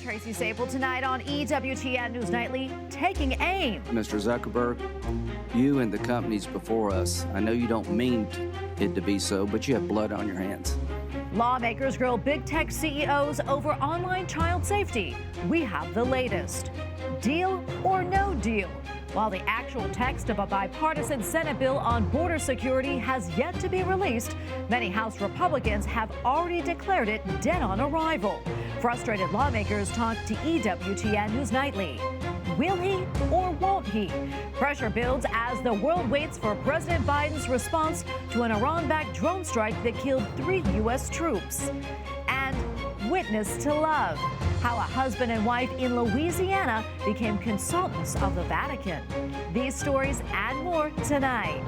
Tracy Sabol tonight on EWTN News Nightly, taking aim. Mr. Zuckerberg, you and the companies before us, I know you don't mean it to be so, but you have blood on your hands. Lawmakers grill big tech CEOs over online child safety. We have the latest. Deal or no deal? While the actual text of a bipartisan Senate bill on border security has yet to be released, many House Republicans have already declared it dead on arrival. Frustrated lawmakers talk to EWTN News Nightly. Will he or won't he? Pressure builds as the world waits for President Biden's response to an Iran-backed drone strike that killed 3 U.S. troops. And witness to love, how a husband and wife in Louisiana became consultants of the Vatican. These stories and more tonight.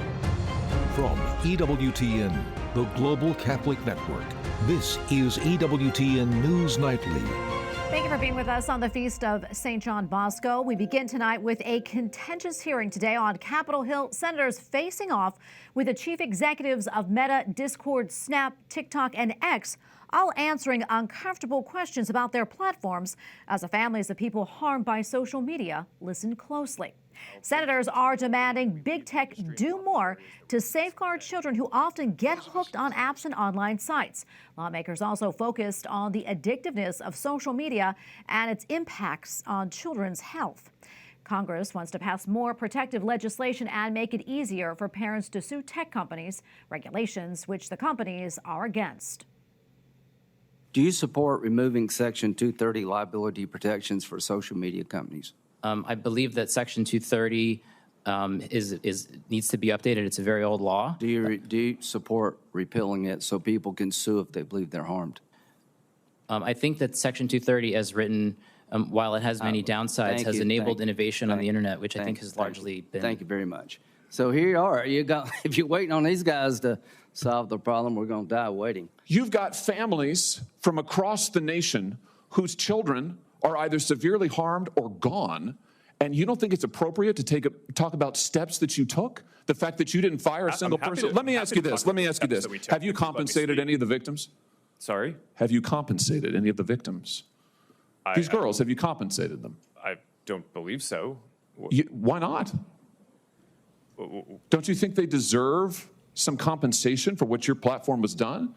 From EWTN, the Global Catholic Network, this is EWTN News Nightly. Thank you for being with us on the Feast of St. John Bosco. We begin tonight with a contentious hearing today on Capitol Hill. Senators facing off with the chief executives of Meta, Discord, Snap, TikTok, and X, all answering uncomfortable questions about their platforms as the families of people harmed by social media listen closely. Senators are demanding big tech do more to safeguard children who often get hooked on apps and online sites. Lawmakers also focused on the addictiveness of social media and its impacts on children's health. Congress wants to pass more protective legislation and make it easier for parents to sue tech companies, regulations which the companies are against. Do you support removing Section 230 liability protections for social media companies? I believe that Section 230 needs to be updated. It's a very old law. Do you support repealing it so people can sue if they believe they're harmed? I think that Section 230, as written, while it has many downsides, has enabled innovation on the internet, which I think has largely been. Thank you very much. So here you are. If you're waiting on these guys to solve the problem, we're going to die waiting. You've got families from across the nation whose children are either severely harmed or gone, and you don't think it's appropriate to talk about steps that you took? The fact that you didn't fire a single person? Let me ask you this. Have you compensated any of the victims? Sorry? Have you compensated any of the victims? These girls, have you compensated them? I don't believe so. Why not? Don't you think they deserve some compensation for what your platform was done?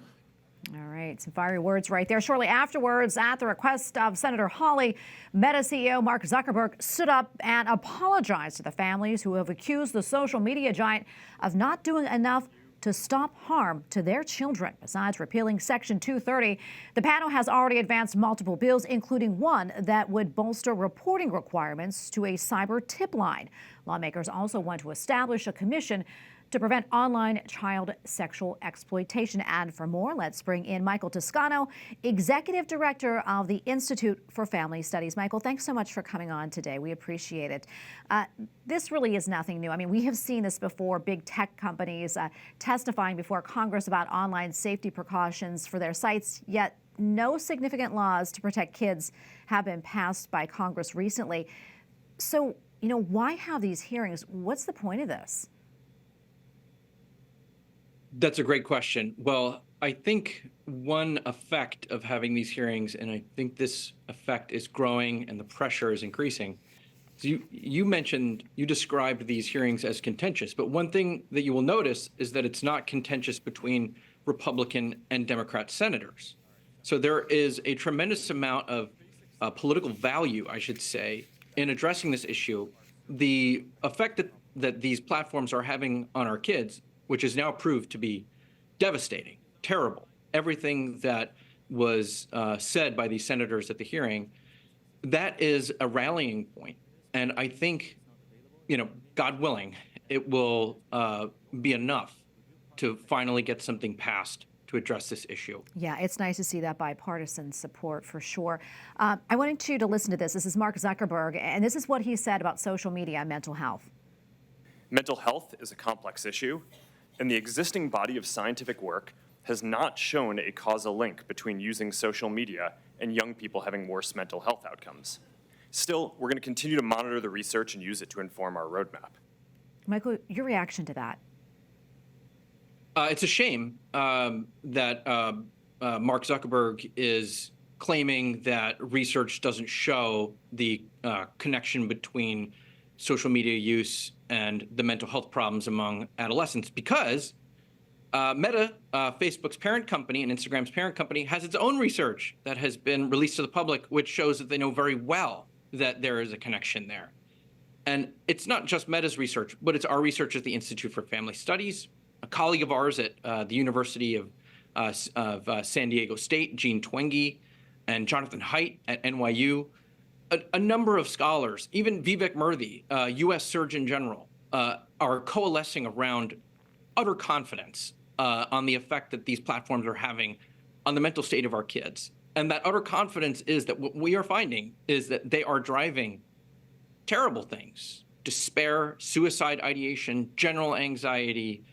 All right, some fiery words right there. Shortly afterwards, at the request of Senator Hawley, Meta CEO Mark Zuckerberg stood up and apologized to the families who have accused the social media giant of not doing enough to stop harm to their children. Besides repealing Section 230, the panel has already advanced multiple bills, including one that would bolster reporting requirements to a cyber tip line. Lawmakers also want to establish a commission to prevent online child sexual exploitation. And for more, let's bring in Michael Toscano, Executive Director of the Institute for Family Studies. Michael, thanks so much for coming on today. We appreciate it. This really is nothing new. I mean, we have seen this before, big tech companies testifying before Congress about online safety precautions for their sites, yet no significant laws to protect kids have been passed by Congress recently. So, why have these hearings? What's the point of this? That's a great question. Well, I think one effect of having these hearings, and I think this effect is growing and the pressure is increasing. So you described these hearings as contentious, but one thing that you will notice is that it's not contentious between Republican and Democrat senators. So there is a tremendous amount of political value, I should say, in addressing this issue. The effect that these platforms are having on our kids, which is now proved to be devastating, terrible. Everything that was said by these senators at the hearing, that is a rallying point. And I think, God willing, it will be enough to finally get something passed to address this issue. Yeah, it's nice to see that bipartisan support for sure. I wanted you to listen to this. This is Mark Zuckerberg, and this is what he said about social media and mental health. Mental health is a complex issue, and the existing body of scientific work has not shown a causal link between using social media and young people having worse mental health outcomes. Still, we're going to continue to monitor the research and use it to inform our roadmap. Michael, your reaction to that? It's a shame that Mark Zuckerberg is claiming that research doesn't show the connection between social media use and the mental health problems among adolescents, because Meta, Facebook's parent company and Instagram's parent company, has its own research that has been released to the public, which shows that they know very well that there is a connection there. And it's not just Meta's research, but it's our research at the Institute for Family Studies. A colleague of ours at the University of San Diego State, Jean Twenge, and Jonathan Haidt at NYU, a number of scholars, even Vivek Murthy, U.S. Surgeon General, are coalescing around utter confidence on the effect that these platforms are having on the mental state of our kids. And that utter confidence is that what we are finding is that they are driving terrible things: despair, suicide ideation, general anxiety,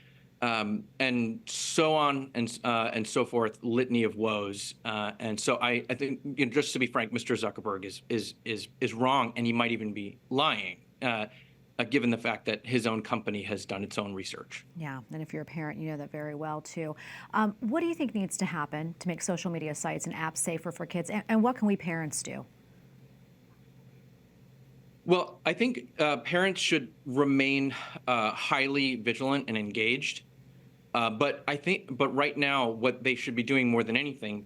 and so on and so forth, litany of woes. And so I think, you know, just to be frank, Mr. Zuckerberg is wrong, and he might even be lying, given the fact that his own company has done its own research. Yeah, and if you're a parent, you know that very well, too. What do you think needs to happen to make social media sites and apps safer for kids, and what can we parents do? Well, I think parents should remain highly vigilant and engaged. But right now, what they should be doing more than anything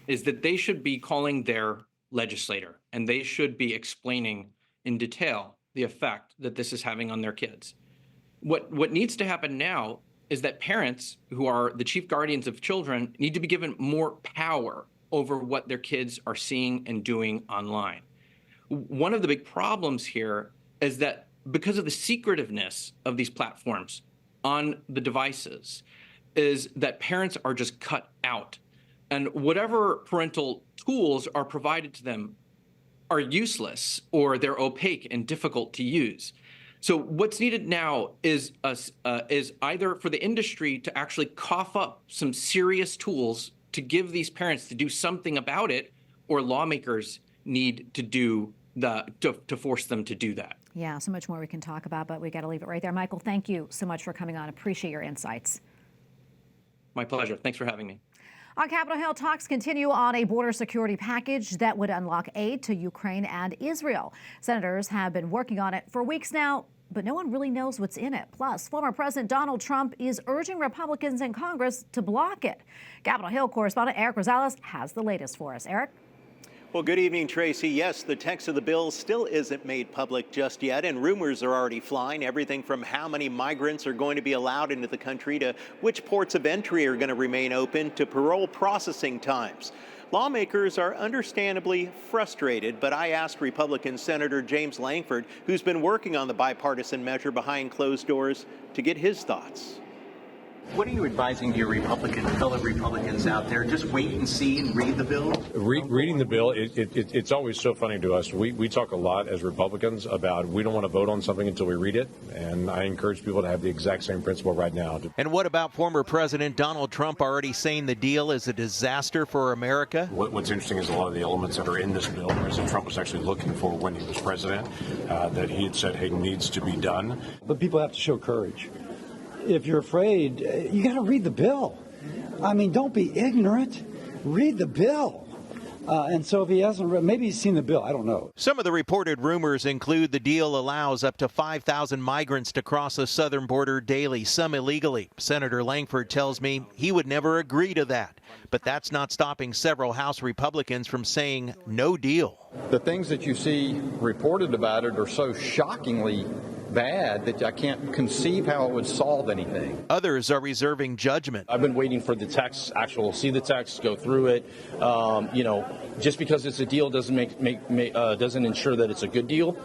is that they should be calling their legislator, and they should be explaining in detail the effect that this is having on their kids. What needs to happen now is that parents, who are the chief guardians of children, need to be given more power over what their kids are seeing and doing online. One of the big problems here is that because of the secretiveness of these platforms on the devices, is that parents are just cut out. And whatever parental tools are provided to them are useless, or they're opaque and difficult to use. So what's needed now is either for the industry to actually cough up some serious tools to give these parents to do something about it, or lawmakers need to do to force them to do that. Yeah, so much more we can talk about, but we got to leave it right there. Michael, thank you so much for coming on. Appreciate your insights. My pleasure. Thanks for having me. On Capitol Hill, talks continue on a border security package that would unlock aid to Ukraine and Israel. Senators have been working on it for weeks now, but no one really knows what's in it. Plus, former President Donald Trump is urging Republicans in Congress to block it. Capitol Hill correspondent Eric Rosales has the latest for us. Eric? Well, good evening, Tracy. Yes, the text of the bill still isn't made public just yet, and rumors are already flying. Everything from how many migrants are going to be allowed into the country to which ports of entry are going to remain open to parole processing times. Lawmakers are understandably frustrated, but I asked Republican Senator James Lankford, who's been working on the bipartisan measure behind closed doors, to get his thoughts. What are you advising to your fellow Republicans out there? Just wait and see and read the bill? Reading the bill, it's always so funny to us. We talk a lot as Republicans about we don't want to vote on something until we read it, and I encourage people to have the exact same principle right now. And what about former President Donald Trump already saying the deal is a disaster for America? What's interesting is a lot of the elements that are in this bill, President Trump was actually looking for when he was president, that he had said, hey, needs to be done. But people have to show courage. If you're afraid, you got to read the bill. I mean, don't be ignorant. Read the bill. And so if he hasn't read, maybe he's seen the bill. I don't know. Some of the reported rumors include the deal allows up to 5,000 migrants to cross the southern border daily, some illegally. Senator Lankford tells me he would never agree to that. But that's not stopping several House Republicans from saying no deal. The things that you see reported about it are so shockingly bad that I can't conceive how it would solve anything. Others are reserving judgment. I've been waiting for the text, see the text, go through it. Just because it's a deal doesn't doesn't ensure that it's a good deal.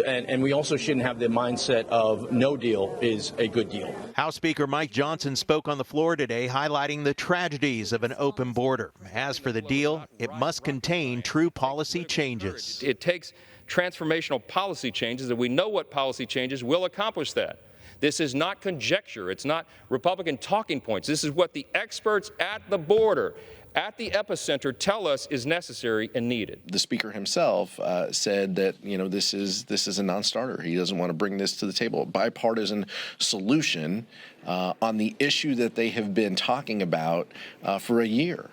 And we also shouldn't have the mindset of no deal is a good deal. House Speaker Mike Johnson spoke on the floor today, highlighting the tragedies of an open border. As for the deal, it must contain true policy changes. It takes transformational policy changes, and we know what policy changes will accomplish that. This is not conjecture. It's not Republican talking points. This is what the experts at the border, at the epicenter, tell us is necessary and needed. The Speaker himself said that, this is a non-starter. He doesn't want to bring this to the table. A bipartisan solution on the issue that they have been talking about for a year.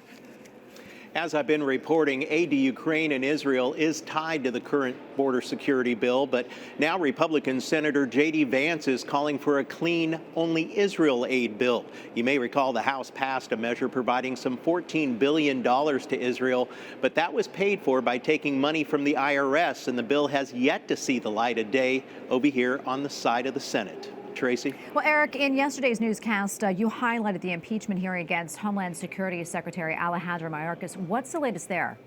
As I've been reporting, aid to Ukraine and Israel is tied to the current border security bill, but now Republican Senator J.D. Vance is calling for a clean, only Israel aid bill. You may recall the House passed a measure providing some $14 billion to Israel, but that was paid for by taking money from the IRS, and the bill has yet to see the light of day over here on the side of the Senate. Tracy? Well, Eric, in yesterday's newscast, you highlighted the impeachment hearing against Homeland Security Secretary Alejandro Mayorkas. What's the latest there?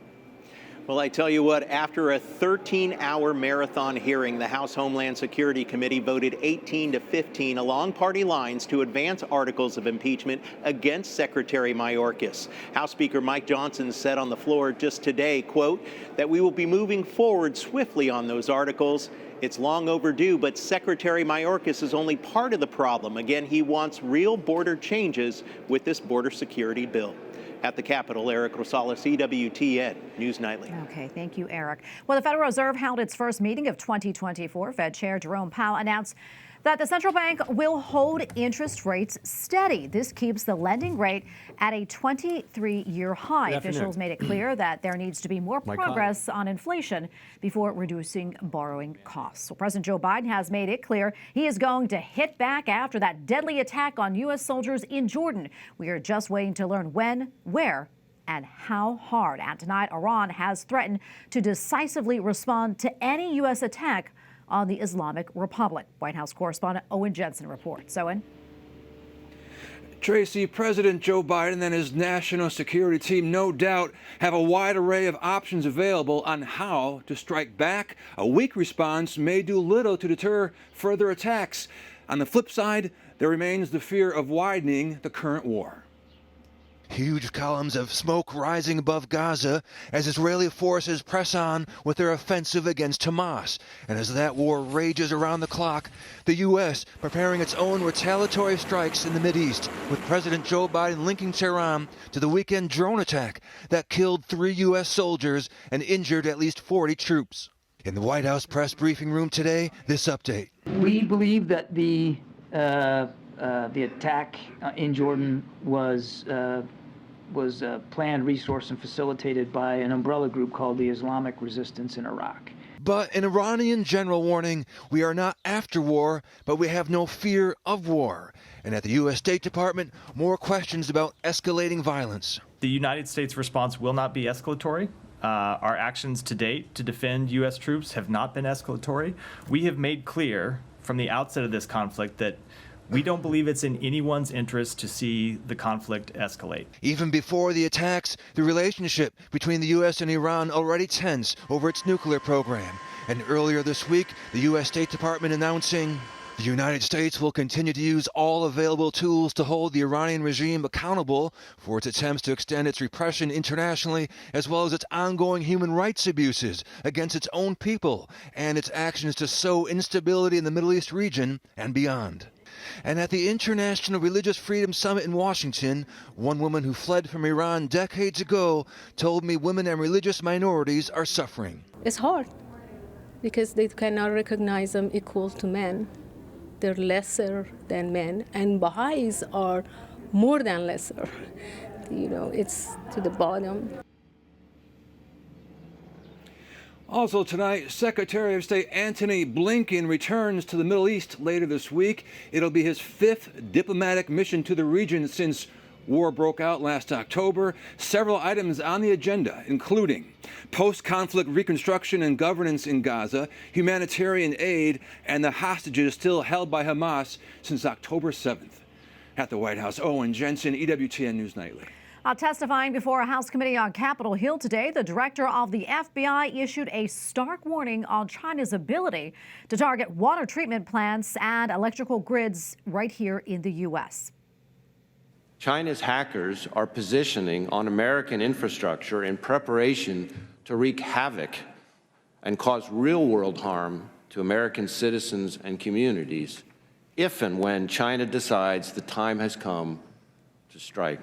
Well, I tell you what, after a 13-hour marathon hearing, the House Homeland Security Committee voted 18-15 along party lines to advance articles of impeachment against Secretary Mayorkas. House Speaker Mike Johnson said on the floor just today, quote, that we will be moving forward swiftly on those articles. It's long overdue, but Secretary Mayorkas is only part of the problem. Again, he wants real border changes with this border security bill. At the Capitol, Eric Rosales, EWTN News Nightly. Okay, thank you, Eric. Well, the Federal Reserve held its first meeting of 2024. Fed Chair Jerome Powell announced that the central bank will hold interest rates steady. This keeps the lending rate at a 23-year high. Officials made it clear that there needs to be more progress on inflation before reducing borrowing costs. So President Joe Biden has made it clear he is going to hit back after that deadly attack on U.S. soldiers in Jordan. We are just waiting to learn when, where, and how hard. And tonight, Iran has threatened to decisively respond to any U.S. attack on the Islamic Republic. White House correspondent Owen Jensen reports. Owen? Tracy, President Joe Biden and his national security team no doubt have a wide array of options available on how to strike back. A weak response may do little to deter further attacks. On the flip side, there remains the fear of widening the current war. Huge columns of smoke rising above Gaza as Israeli forces press on with their offensive against Hamas. And as that war rages around the clock, the U.S. preparing its own retaliatory strikes in the Mideast, with President Joe Biden linking Tehran to the weekend drone attack that killed 3 U.S. soldiers and injured at least 40 troops. In the White House press briefing room today, this update. We believe that the attack in Jordan was planned, resourced, and facilitated by an umbrella group called the Islamic Resistance in Iraq. But an Iranian general warning, we are not after war, but we have no fear of war. And at the U.S. State Department, more questions about escalating violence. The United States response will not be escalatory. Our actions to date to defend U.S. troops have not been escalatory. We have made clear from the outset of this conflict that we don't believe it's in anyone's interest to see the conflict escalate. Even before the attacks, the relationship between the U.S. and Iran already tense over its nuclear program. And earlier this week, the U.S. State Department announcing the United States will continue to use all available tools to hold the Iranian regime accountable for its attempts to extend its repression internationally, as well as its ongoing human rights abuses against its own people and its actions to sow instability in the Middle East region and beyond. And at the International Religious Freedom Summit in Washington, one woman who fled from Iran decades ago told me women and religious minorities are suffering. It's hard because they cannot recognize them equal to men. They're lesser than men, and Baha'is are more than lesser. You know, it's to the bottom. Also tonight, Secretary of State Antony Blinken returns to the Middle East later this week. It'll be his 5th diplomatic mission to the region since war broke out last October. Several items on the agenda, including post-conflict reconstruction and governance in Gaza, humanitarian aid, and the hostages still held by Hamas since October 7th. At the White House, Owen Jensen, EWTN News Nightly. Testifying before a House committee on Capitol Hill today, the director of the FBI issued a stark warning on China's ability to target water treatment plants and electrical grids right here in the U.S. China's hackers are positioning on American infrastructure in preparation to wreak havoc and cause real-world harm to American citizens and communities if and when China decides the time has come to strike.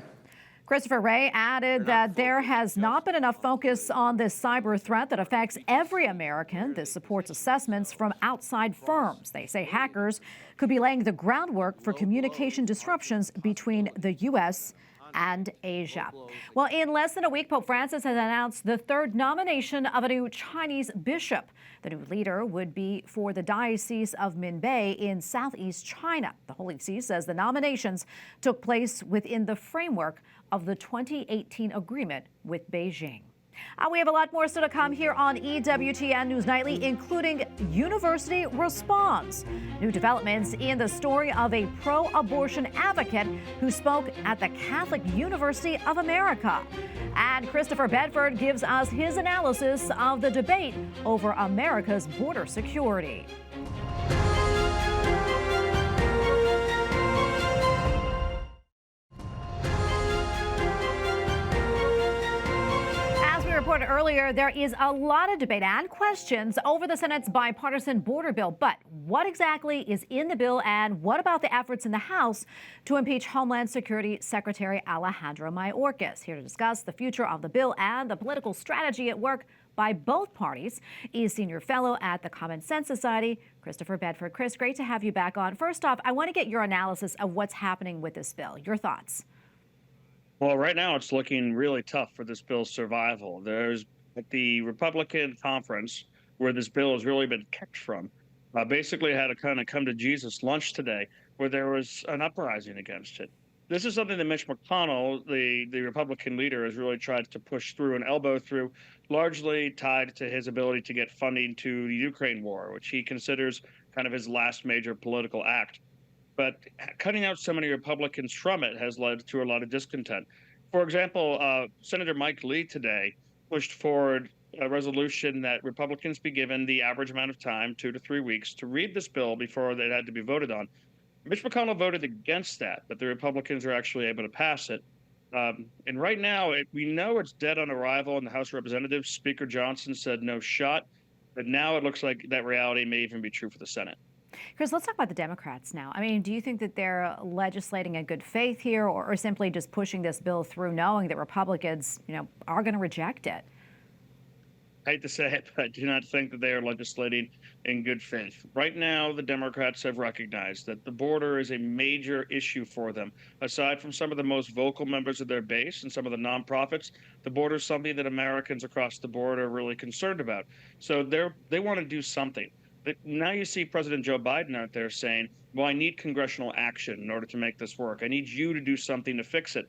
Christopher Wray added that there has not been enough focus on this cyber threat that affects every American. This supports assessments from outside firms. They say hackers could be laying the groundwork for communication disruptions between the U.S. and Asia. Well, in less than a week, Pope Francis has announced the third nomination of a new Chinese bishop. The new leader would be for the Diocese of Minbei in southeast China. The Holy See says the nominations took place within the framework of the 2018 agreement with Beijing. We have a lot more still to come here on EWTN News Nightly, including University Responds. New developments in the story of a pro-abortion advocate who spoke at the Catholic University of America. And Christopher Bedford gives us his analysis of the debate over America's border security. Reported earlier, there is a lot of debate and questions over the Senate's bipartisan border bill. But what exactly is in the bill, and what about the efforts in the House to impeach Homeland Security Secretary Alejandro Mayorkas? Here to discuss the future of the bill and the political strategy at work by both parties is Senior Fellow at the Common Sense Society, Christopher Bedford. Chris, great to have you back on. First off, I want to get your analysis of what's happening with this bill. Your thoughts? Well, right now it's looking really tough for this bill's survival. There's at the Republican conference where this bill has really been kicked from. Basically had a kind of come to Jesus lunch today where there was an uprising against it. This is something that Mitch McConnell, the Republican leader, has really tried to push through and elbow through, largely tied to his ability to get funding to the Ukraine war, which he considers kind of his last major political act. But cutting out so many Republicans from it has led to a lot of discontent. For example, Senator Mike Lee today pushed forward a resolution that Republicans be given the average amount of time, 2 to 3 weeks, to read this bill before it had to be voted on. Mitch McConnell voted against that, but the Republicans are actually able to pass it. And right now, we know it's dead on arrival in the House of Representatives. Speaker Johnson said no shot, but now it looks like that reality may even be true for the Senate. Chris, let's talk about the Democrats now. I mean, do you think that they're legislating in good faith here, or simply just pushing this bill through knowing that Republicans, are going to reject it? I hate to say it, but I do not think that they are legislating in good faith. Right now, the Democrats have recognized that the border is a major issue for them. Aside from some of the most vocal members of their base and some of the nonprofits, the border is something that Americans across the board are really concerned about. So they want to do something. But now you see President Joe Biden out there saying, well, I need congressional action in order to make this work. I need you to do something to fix it.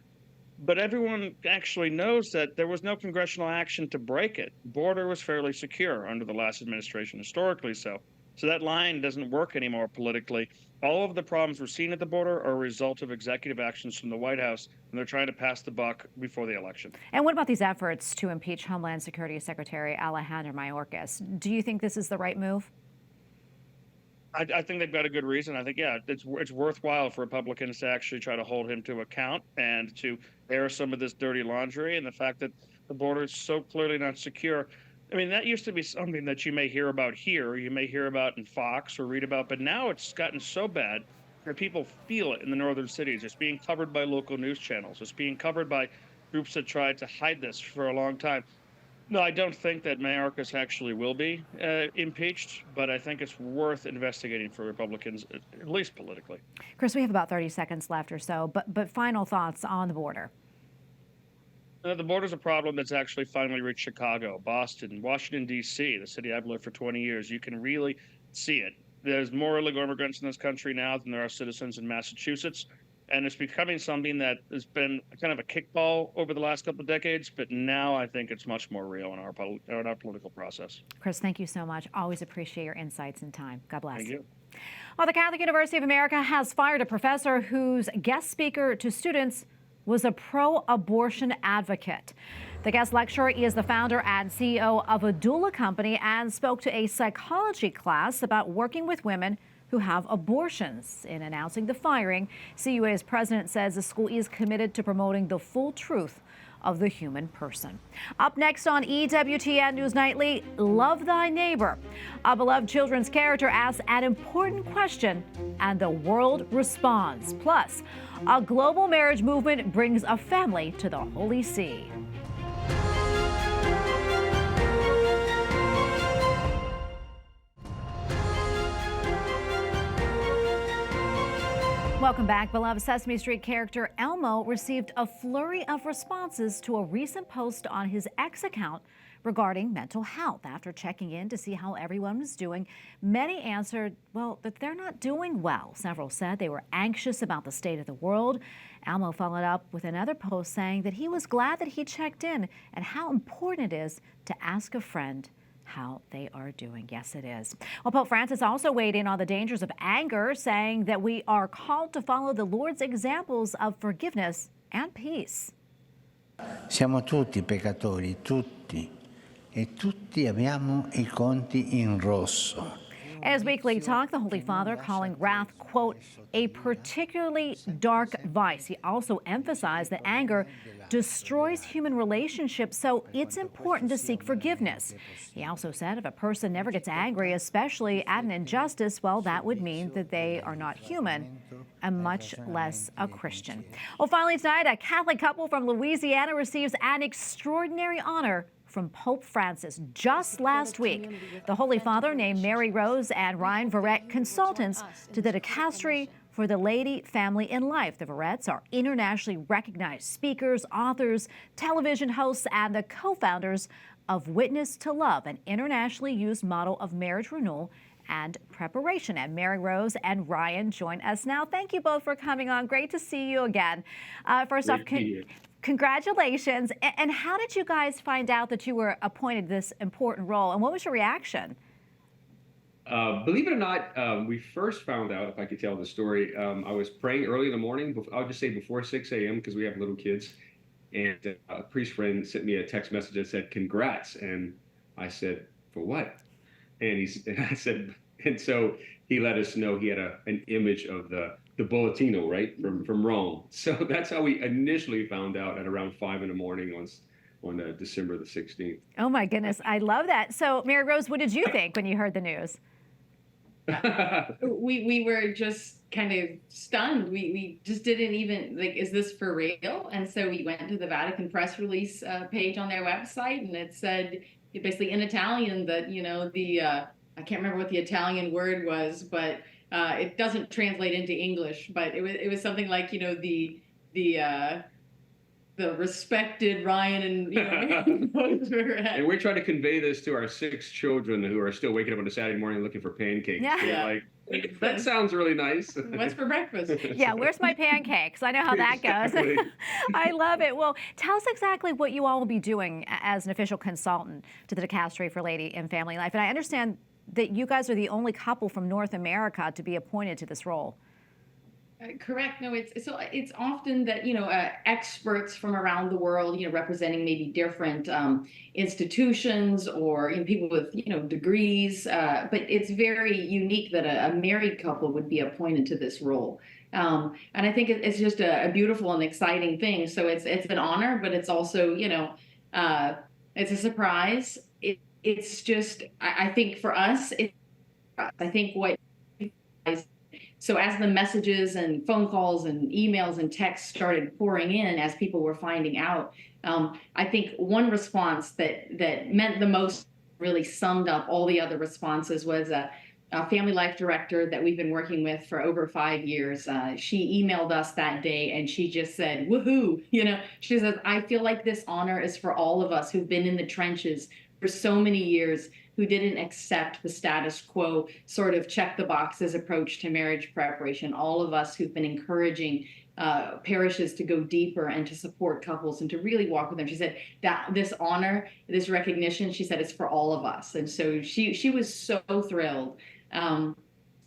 But everyone actually knows that there was no congressional action to break it. The border was fairly secure under the last administration, historically so. So that line doesn't work anymore politically. All of the problems we're seeing at the border are a result of executive actions from the White House, and they're trying to pass the buck before the election. And what about these efforts to impeach Homeland Security Secretary Alejandro Mayorkas? Do you think this is the right move? I think they've got a good reason. I think, yeah, it's worthwhile for Republicans to actually try to hold him to account and to air some of this dirty laundry, and the fact that the border is so clearly not secure. I mean, that used to be something that you may hear about here, you may hear about in Fox or read about, but now it's gotten so bad that people feel it in the northern cities. It's being covered by local news channels. It's being covered by groups that tried to hide this for a long time. No, I don't think that Mayorkas actually will be impeached, but I think it's worth investigating for Republicans, at least politically. Chris, we have about 30 seconds left or so, but final thoughts on the border. The border's a problem that's actually finally reached Chicago, Boston, Washington, D.C., the city I've lived for 20 years. You can really see it. There's more illegal immigrants in this country now than there are citizens in Massachusetts. And it's becoming something that has been kind of a kickball over the last couple of decades, but now I think it's much more real in our political process. Chris, thank you so much. Always appreciate your insights and time. God bless. Thank you. Well, the Catholic University of America has fired a professor whose guest speaker to students was a pro-abortion advocate. The guest lecturer is the founder and CEO of a doula company and spoke to a psychology class about working with women who have abortions. In announcing the firing, CUA's president says the school is committed to promoting the full truth of the human person. Up next on EWTN News Nightly, Love Thy Neighbor. A beloved children's character asks an important question, and the world responds. Plus, a global marriage movement brings a family to the Holy See. Welcome back. Beloved Sesame Street character Elmo received a flurry of responses to a recent post on his X account regarding mental health. After checking in to see how everyone was doing, many answered, well, that they're not doing well. Several said they were anxious about the state of the world. Elmo followed up with another post saying that he was glad that he checked in and how important it is to ask a friend how they are doing. Yes, it is. Well, Pope Francis also weighed in on the dangers of anger, saying that we are called to follow the Lord's examples of forgiveness and peace. Siamo tutti peccatori, tutti, e tutti abbiamo I conti in rosso. In his weekly talk, the Holy Father calling wrath, quote, a particularly dark vice. He also emphasized that anger destroys human relationships, so it's important to seek forgiveness. He also said if a person never gets angry, especially at an injustice, well, that would mean that they are not human and much less a Christian. Well, finally tonight, a Catholic couple from Louisiana receives an extraordinary honor from Pope Francis. Just last week, the Holy Father named Mary Rose and Ryan Verrettes consultants to the dicastery for the Lady Family in Life. The Verrettes are internationally recognized speakers, authors, television hosts, and the co-founders of Witness to Love, an internationally used model of marriage renewal and preparation. And Mary Rose and Ryan join us now. Thank you both for coming on. Great to see you again. First off, congratulations. And how did you guys find out that you were appointed this important role? And what was your reaction? Believe it or not, we first found out, if I could tell the story, I was praying early in the morning. I'll just say before 6 a.m. because we have little kids. And a priest friend sent me a text message that said, congrats. And I said, for what? And I said, and so he let us know he had an image of the Bulletino, right, from Rome. So that's how we initially found out at around 5 in the morning on December the 16th. Oh my goodness, I love that. So Mary Rose, what did you think when you heard the news? We were just kind of stunned. We just didn't even, like, is this for real? And so we went to the Vatican press release page on their website, and it said basically in Italian that, you know, I can't remember what the Italian word was, but it doesn't translate into English, but it was something like, you know, the respected Ryan and, you know, and we're trying to convey this to our 6 children who are still waking up on a Saturday morning looking for pancakes. Yeah. Like, that sounds really nice. What's for breakfast? Yeah, where's my pancakes? I know how that Exactly. goes. I love it. Well, tell us exactly what you all will be doing as an official consultant to the Dicastery for Lady and Family Life. And I understand that you guys are the only couple from North America to be appointed to this role. Correct. No, it's often that, you know, experts from around the world, you know, representing maybe different institutions or, you know, people with, you know, degrees. But it's very unique that a married couple would be appointed to this role. And I think it's just a beautiful and exciting thing. So it's an honor, but it's also, you know, it's a surprise. It's just, I think for us, I think what. So as the messages and phone calls and emails and texts started pouring in as people were finding out, I think one response that meant the most, really summed up all the other responses, was a family life director that we've been working with for over 5 years. She emailed us that day and she just said, woohoo, you know, she says, I feel like this honor is for all of us who've been in the trenches for so many years, who didn't accept the status quo, sort of check the boxes approach to marriage preparation. All of us who've been encouraging parishes to go deeper and to support couples and to really walk with them. She said that this honor, this recognition, she said, is for all of us. And so she was so thrilled. And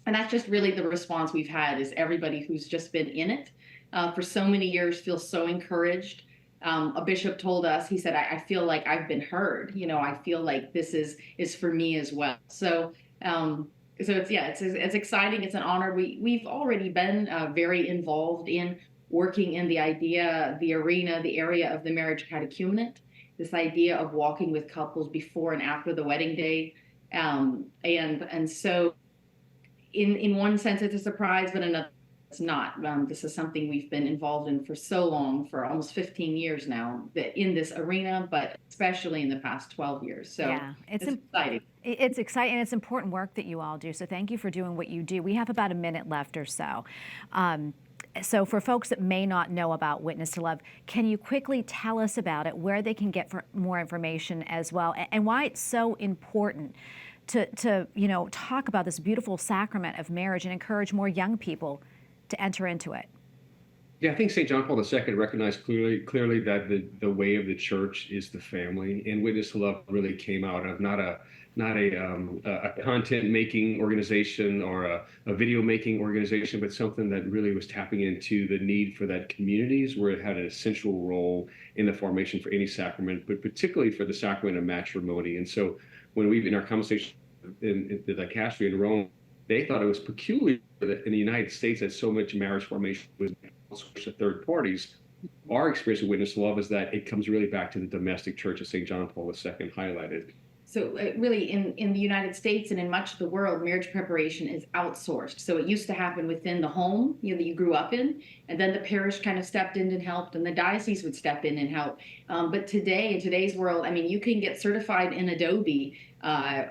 that's just really the response we've had, is everybody who's just been in it for so many years feels so encouraged. A bishop told us, he said, I feel like I've been heard. You know, I feel like this is for me as well. So it's exciting. It's an honor. We've already been very involved in working in the area of the marriage catechumenate, this idea of walking with couples before and after the wedding day. And so in one sense, it's a surprise, but another, it's not. This is something we've been involved in for so long, for almost 15 years now, that in this arena, but especially in the past 12 years. So yeah, it's exciting. It's exciting, and it's important work that you all do. So thank you for doing what you do. We have about a minute left or so. So for folks that may not know about Witness to Love, can you quickly tell us about it, where they can get more information as well, and why it's so important to talk about this beautiful sacrament of marriage and encourage more young people to enter into it? Yeah, I think St. John Paul II recognized clearly that the way of the church is the family, and Witness to Love really came out of not a content making organization or a video making organization, but something that really was tapping into the need for that communities where it had an essential role in the formation for any sacrament, but particularly for the sacrament of matrimony. And so when we, in our conversation in the dicastery in Rome, they thought it was peculiar that in the United States that so much marriage formation was outsourced to third parties. Our experience with Witness to Love is that it comes really back to the domestic church, as St. John Paul II highlighted. So really in the United States and in much of the world, marriage preparation is outsourced. So it used to happen within the home, that you grew up in, and then the parish kind of stepped in and helped, and the diocese would step in and help. But today, in today's world, I mean, you can get certified in Adobe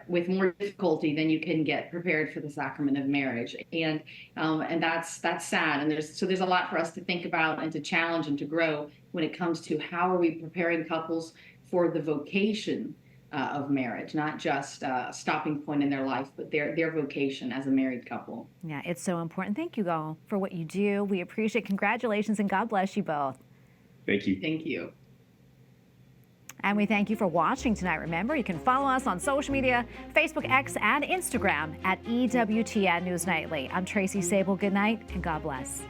with more difficulty than you can get prepared for the sacrament of marriage, and that's sad. And there's a lot for us to think about and to challenge and to grow when it comes to how are we preparing couples for the vocation of marriage, not just a stopping point in their life, but their vocation as a married couple. Yeah, it's so important. Thank you all for what you do. We appreciate it. Congratulations, and God bless you both. Thank you. Thank you. And we thank you for watching tonight. Remember, you can follow us on social media, Facebook, X, and Instagram at EWTN News Nightly. I'm Tracy Sabol. Good night, and God bless.